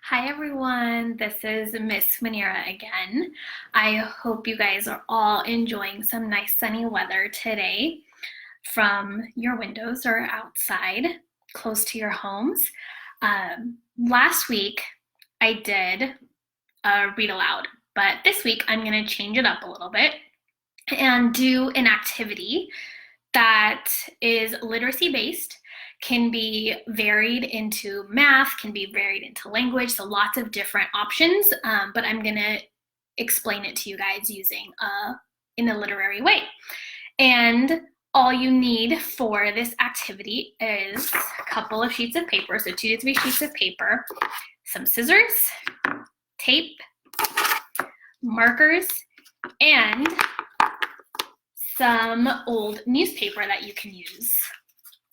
Hi everyone, this is Miss Munira again. I hope you guys are all enjoying some nice sunny weather today from your windows or outside, close to your homes. Last week I did a read aloud, but this week I'm going to change it up a little bit and do an activity that is literacy based, can be varied into math, can be varied into language, so lots of different options, but I'm gonna explain it to you guys using in a literary way. And all you need for this activity is a couple of sheets of paper, so 2 to 3 sheets of paper, some scissors, tape, markers, and some old newspaper that you can use,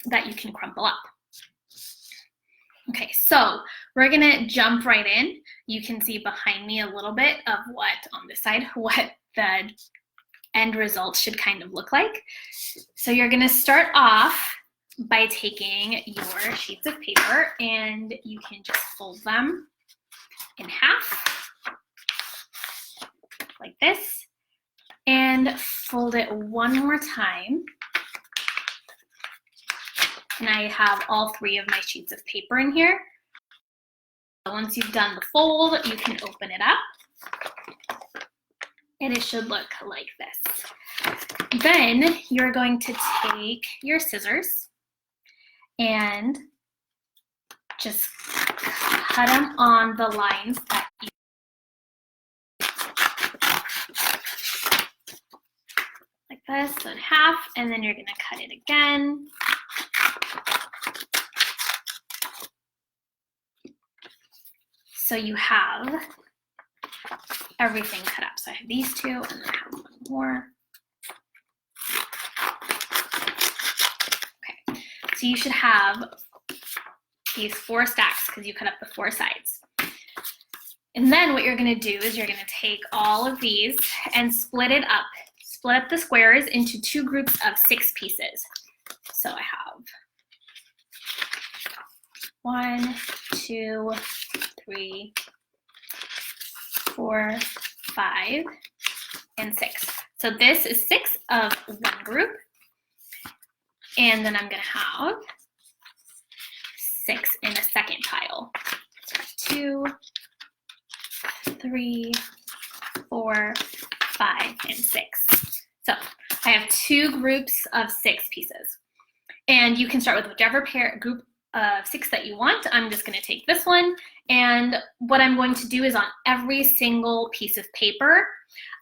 that you can crumple up. Okay, so we're gonna jump right in. You can see behind me a little bit of what, on this side, what the end result should kind of look like. So you're gonna start off by taking your sheets of paper and you can just fold them in half, like this, and fold it one more time. And I have all 3 of my sheets of paper in here. Once you've done the fold, you can open it up and it should look like this. Then you're going to take your scissors and just cut them on the lines that you like this, so in half, and then you're going to cut it again. So you have everything cut up. So I have these 2 and then I have one more. Okay, so you should have these 4 stacks because you cut up the 4 sides. And then what you're gonna do is you're gonna take all of these and split it up. Split up the squares into 2 groups of 6 pieces. So I have 1, 2, 3, 4, 5, and 6. So this is 6 of one group. And then I'm going to have 6 in the second pile. So 2, 3, 4, 5, and 6. So I have 2 groups of 6 pieces. And you can start with whichever group of 6 that you want. I'm just going to take this one, and what I'm going to do is on every single piece of paper,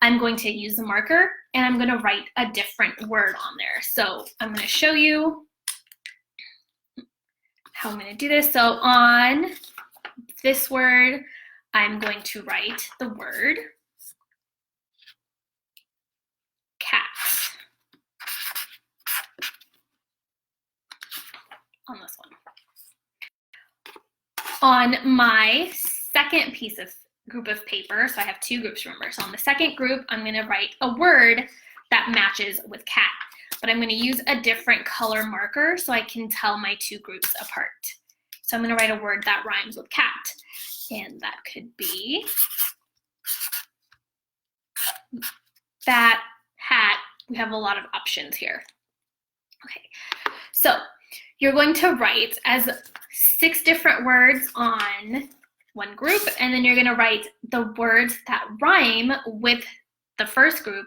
I'm going to use the marker and I'm going to write a different word on there. So I'm going to show you how I'm going to do this. So on this word, I'm going to write the word cat on this one. On my second piece of group of paper, so I have 2 groups, remember. So on the second group, I'm going to write a word that matches with cat, but I'm going to use a different color marker so I can tell my 2 groups apart. So I'm going to write a word that rhymes with cat, and that could be bat, hat. We have a lot of options here. Okay, so you're going to write as 6 different words on one group, and then you're going to write the words that rhyme with the first group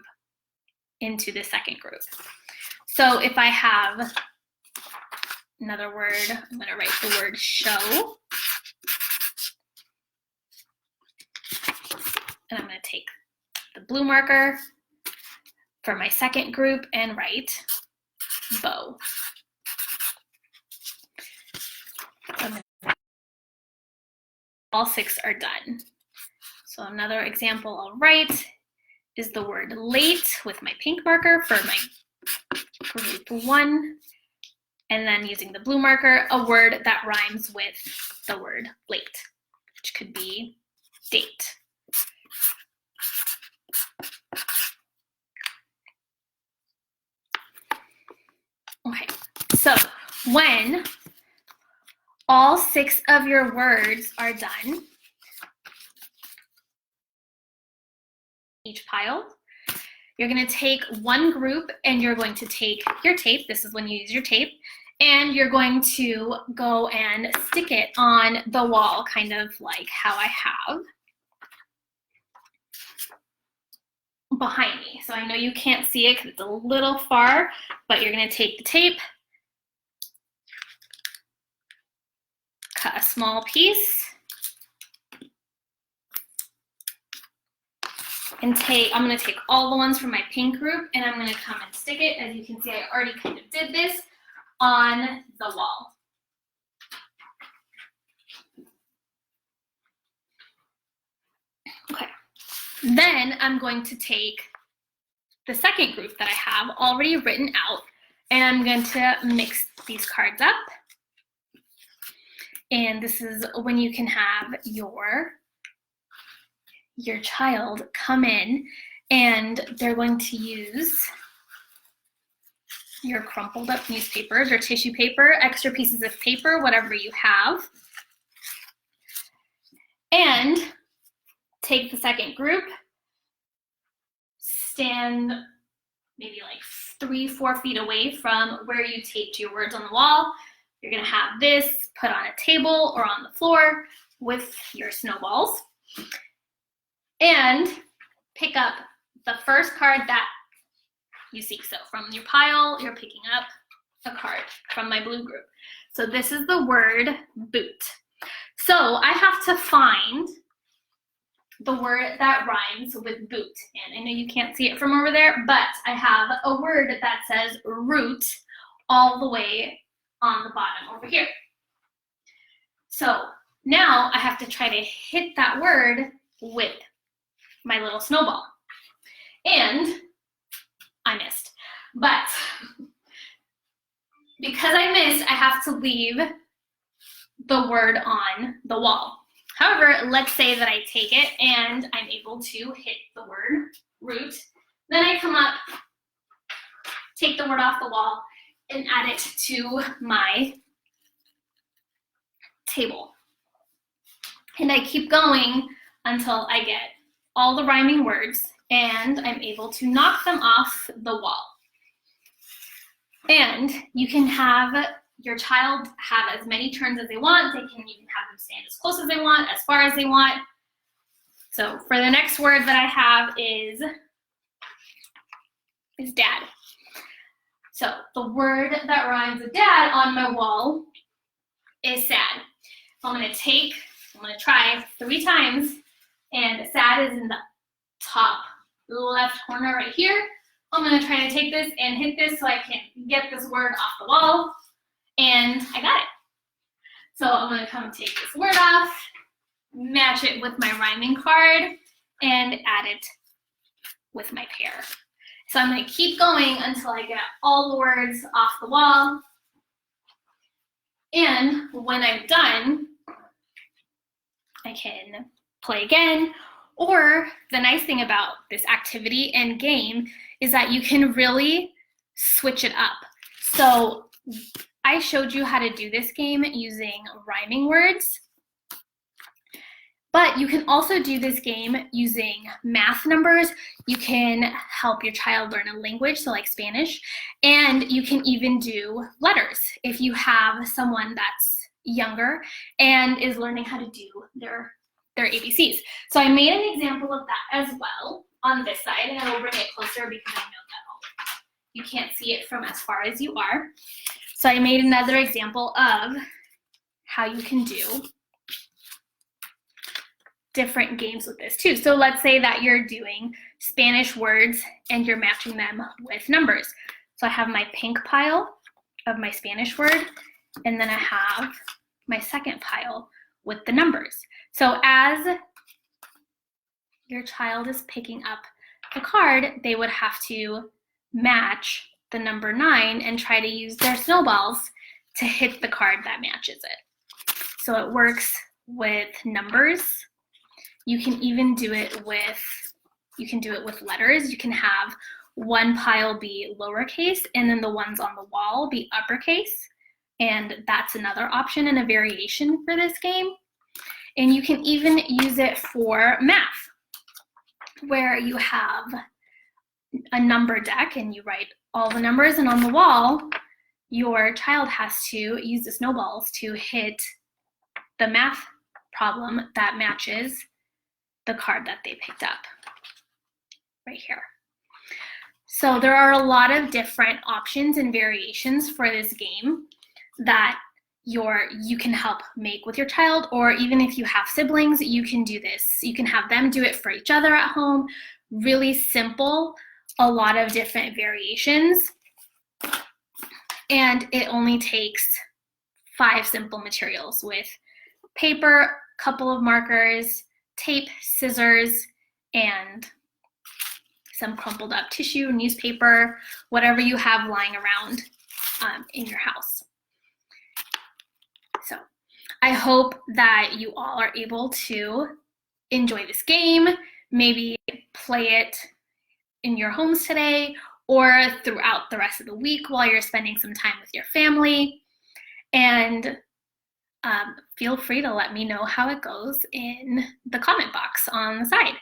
into the second group. So if I have another word, I'm going to write the word show. And I'm going to take the blue marker for my second group and write bow. All 6 are done. So another example I'll write is the word late with my pink marker for my group 1, and then using the blue marker, a word that rhymes with the word late, which could be date. Okay, so when all 6 of your words are done, each pile. You're going to take one group and you're going to take your tape. This is when you use your tape. And you're going to go and stick it on the wall, kind of like how I have behind me. So I know you can't see it because it's a little far, but you're going to take the tape, cut a small piece, and I'm going to take all the ones from my pink group and I'm going to come and stick it. As you can see, I already kind of did this on the wall. Okay, then I'm going to take the second group that I have already written out and I'm going to mix these cards up. And this is when you can have your child come in and they're going to use your crumpled up newspapers or tissue paper, extra pieces of paper, whatever you have, and take the second group, stand maybe like 3-4 feet away from where you taped your words on the wall. You're going to have this put on a table or on the floor with your snowballs. And pick up the first card that you see. So from your pile, you're picking up a card from my blue group. So this is the word boot. So I have to find the word that rhymes with boot. And I know you can't see it from over there, but I have a word that says root all the way on the bottom over here. So now I have to try to hit that word with my little snowball. And I missed. But because I missed, I have to leave the word on the wall. However, let's say that I take it and I'm able to hit the word root. Then I come up, take the word off the wall, and add it to my table. And I keep going until I get all the rhyming words and I'm able to knock them off the wall. And you can have your child have as many turns as they want. You can have them stand as close as they want, as far as they want. So for the next word that I have is dad. So the word that rhymes with dad on my wall is sad. So I'm going to try 3 times, and sad is in the top left corner right here. I'm going to try to take this and hit this so I can get this word off the wall, and I got it. So I'm going to come take this word off, match it with my rhyming card, and add it with my pair. So I'm going to keep going until I get all the words off the wall. And when I'm done, I can play again. Or the nice thing about this activity and game is that you can really switch it up. So I showed you how to do this game using rhyming words. But you can also do this game using math numbers. You can help your child learn a language, so like Spanish, and you can even do letters if you have someone that's younger and is learning how to do their ABCs. So I made an example of that as well on this side, and I will bring it closer because I know that you can't see it from as far as you are. So I made another example of how you can do different games with this too. So let's say that you're doing Spanish words and you're matching them with numbers. So I have my pink pile of my Spanish word, and then I have my second pile with the numbers. So as your child is picking up the card, they would have to match the number 9 and try to use their snowballs to hit the card that matches it. So it works with numbers. You can even do it with letters. You can have one pile be lowercase and then the ones on the wall be uppercase. And that's another option and a variation for this game. And you can even use it for math. where you have a number deck and you write all the numbers, and on the wall, your child has to use the snowballs to hit the math problem that matches the card that they picked up right here. So there are a lot of different options and variations for this game that you can help make with your child, or even if you have siblings, you can do this. You can have them do it for each other at home. Really simple, a lot of different variations. And it only takes 5 simple materials with paper, couple of markers, tape, scissors, and some crumpled up tissue, newspaper, whatever you have lying around in your house. So I hope that you all are able to enjoy this game, maybe play it in your homes today or throughout the rest of the week while you're spending some time with your family. And feel free to let me know how it goes in the comment box on the side.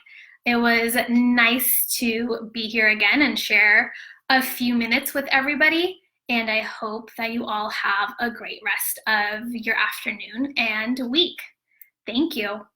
It was nice to be here again and share a few minutes with everybody, and I hope that you all have a great rest of your afternoon and week. Thank you.